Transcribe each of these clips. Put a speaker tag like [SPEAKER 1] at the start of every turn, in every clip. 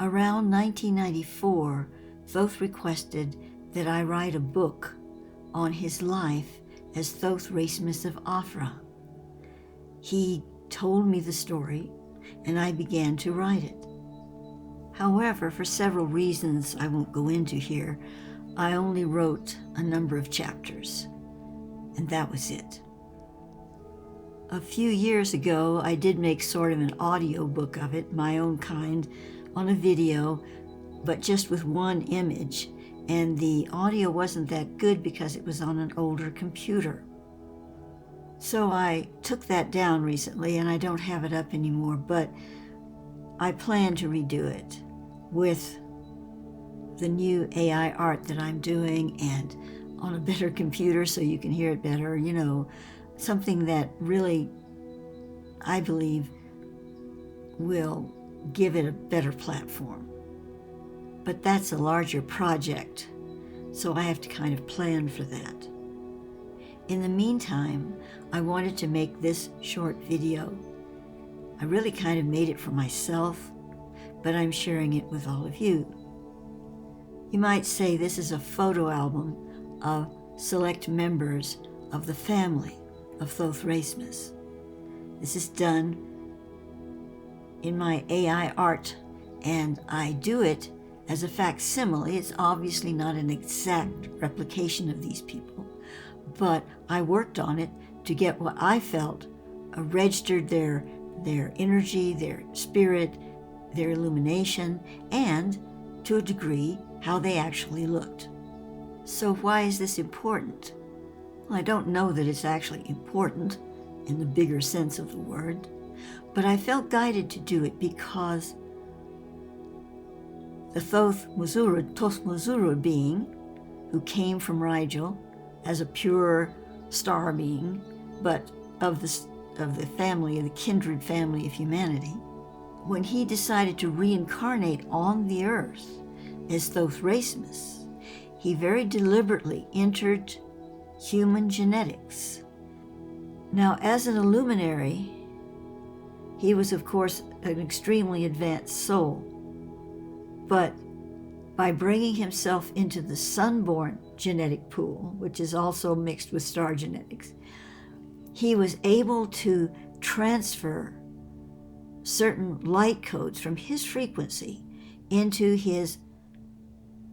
[SPEAKER 1] Around 1994, Thoth requested that I write a book on his life as Thoth Raismes of Afra. He told me the story, and I began to write it. However, for several reasons I won't go into here, I only wrote a number of chapters, and that was it. A few years ago, I did make sort of an audio book of it, my own kind, on a video, but just with one image, and the audio wasn't that good because it was on an older computer. So I took that down recently, and I don't have it up anymore, but I plan to redo it with the new AI art that I'm doing and on a better computer so you can hear it better, something that really, I believe, will give it a better platform. But that's a larger project, so I have to kind of plan for that. In the meantime, I wanted to make this short video. I really kind of made it for myself, but I'm sharing it with all of you. You might say this is a photo album of select members of the family of Thoth Raismes. This is done in my AI art, and I do it as a facsimile. It's obviously not an exact replication of these people, but I worked on it to get what I felt registered their energy, their spirit, their illumination, and to a degree, how they actually looked. So why is this important? Well, I don't know that it's actually important in the bigger sense of the word, but I felt guided to do it because the Thoth Mazuru being, who came from Rigel as a pure star being, but of the family, of the kindred family of humanity, when he decided to reincarnate on the earth as Thoth Raismes, he very deliberately entered human genetics. Now, as an illuminary, he was, of course, an extremely advanced soul. But by bringing himself into the sunborn genetic pool, which is also mixed with star genetics, he was able to transfer certain light codes from his frequency into his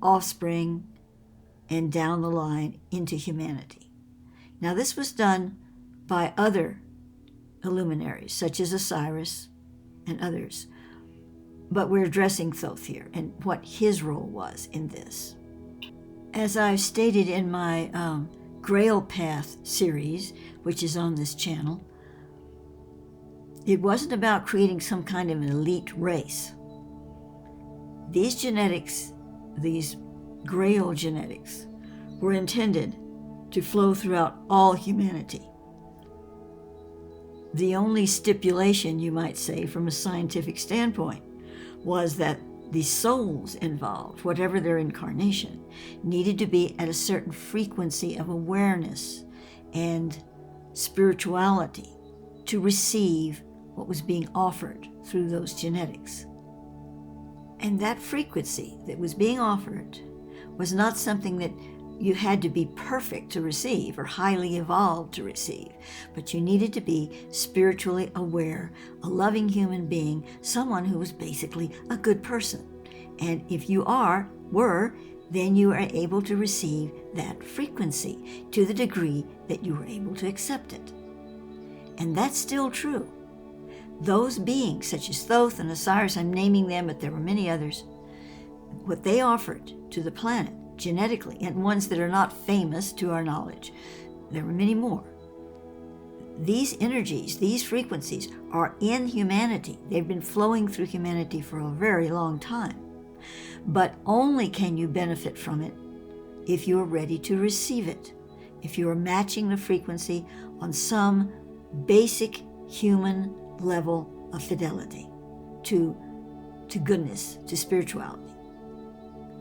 [SPEAKER 1] offspring and down the line into humanity. Now, this was done by other illuminaries, such as Osiris and others, but we're addressing Thoth here and what his role was in this. As I've stated in my Grail Path series, which is on this channel, it wasn't about creating some kind of an elite race. These genetics, these Grail genetics, were intended to flow throughout all humanity. The only stipulation, you might say, from a scientific standpoint, was that the souls involved, whatever their incarnation, needed to be at a certain frequency of awareness and spirituality to receive what was being offered through those genetics. And that frequency that was being offered was not something that you had to be perfect to receive or highly evolved to receive, but you needed to be spiritually aware, a loving human being, someone who was basically a good person. And if you were, then you are able to receive that frequency to the degree that you were able to accept it. And that's still true. Those beings, such as Thoth and Osiris, I'm naming them, but there were many others, what they offered to the planet genetically, and ones that are not famous to our knowledge, there were many more. These energies, these frequencies are in humanity. They've been flowing through humanity for a very long time. But only can you benefit from it if you're ready to receive it, if you are matching the frequency on some basic human level of fidelity to goodness, to spirituality.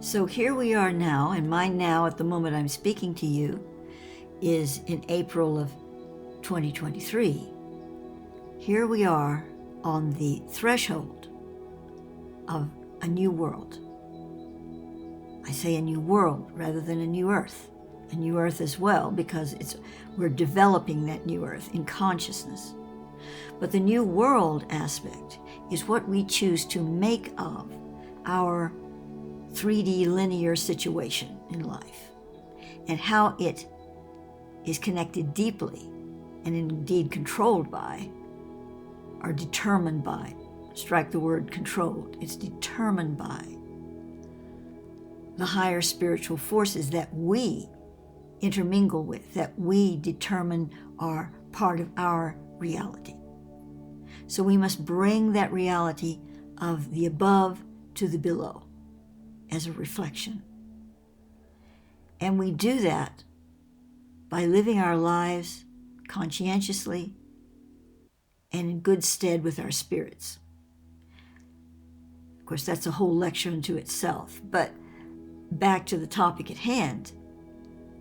[SPEAKER 1] So here we are now, and my now at the moment I'm speaking to you is in April of 2023. Here we are on the threshold of a new world. I say a new world rather than a new earth. A new earth as well, because we're developing that new earth in consciousness. But the new world aspect is what we choose to make of our 3D linear situation in life, and how it is connected deeply and indeed controlled by, or determined by, strike the word controlled, it's determined by the higher spiritual forces that we intermingle with, that we determine are part of our reality. So we must bring that reality of the above to the below as a reflection. And we do that by living our lives conscientiously and in good stead with our spirits. Of course, that's a whole lecture unto itself, but back to the topic at hand,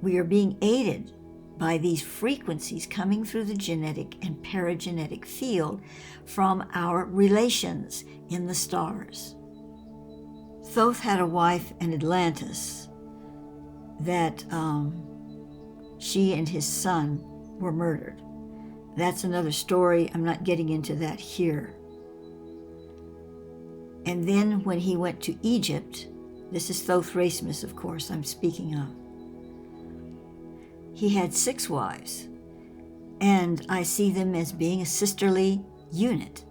[SPEAKER 1] we are being aided by these frequencies coming through the genetic and paragenetic field from our relations in the stars. Thoth had a wife in Atlantis that she and his son were murdered. That's another story. I'm not getting into that here. And then when he went to Egypt, this is Thoth Raismes, of course, I'm speaking of. He had 6 wives, and I see them as being a sisterly unit.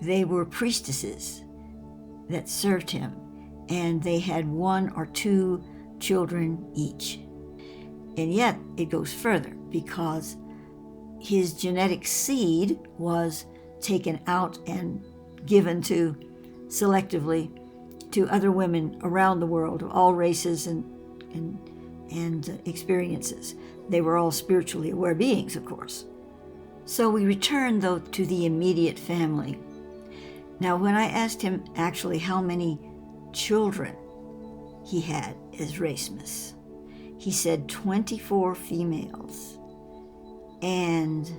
[SPEAKER 1] They were priestesses that served him, and they had 1 or 2 children each. And yet it goes further, because his genetic seed was taken out and given to selectively to other women around the world of all races and experiences. They were all spiritually aware beings, of course. So we return, though, to the immediate family. Now, when I asked him actually how many children he had as Raismes, he said 24 females and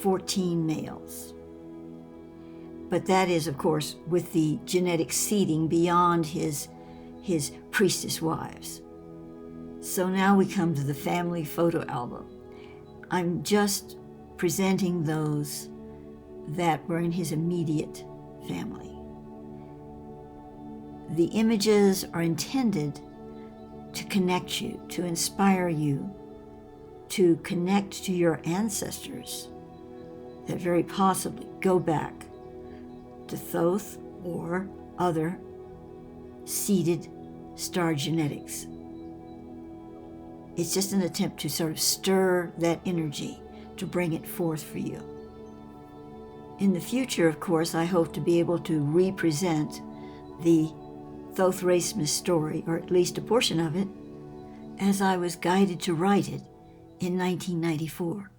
[SPEAKER 1] 14 males. But that is, of course, with the genetic seeding beyond his priestess wives. So now we come to the family photo album. I'm just presenting those that were in his immediate family. The images are intended to connect you, to inspire you, to connect to your ancestors that very possibly go back to Thoth or other seeded star genetics. It's just an attempt to sort of stir that energy, to bring it forth for you. In the future, of course, I hope to be able to represent the Thoth Raismes story, or at least a portion of it, as I was guided to write it in 1994.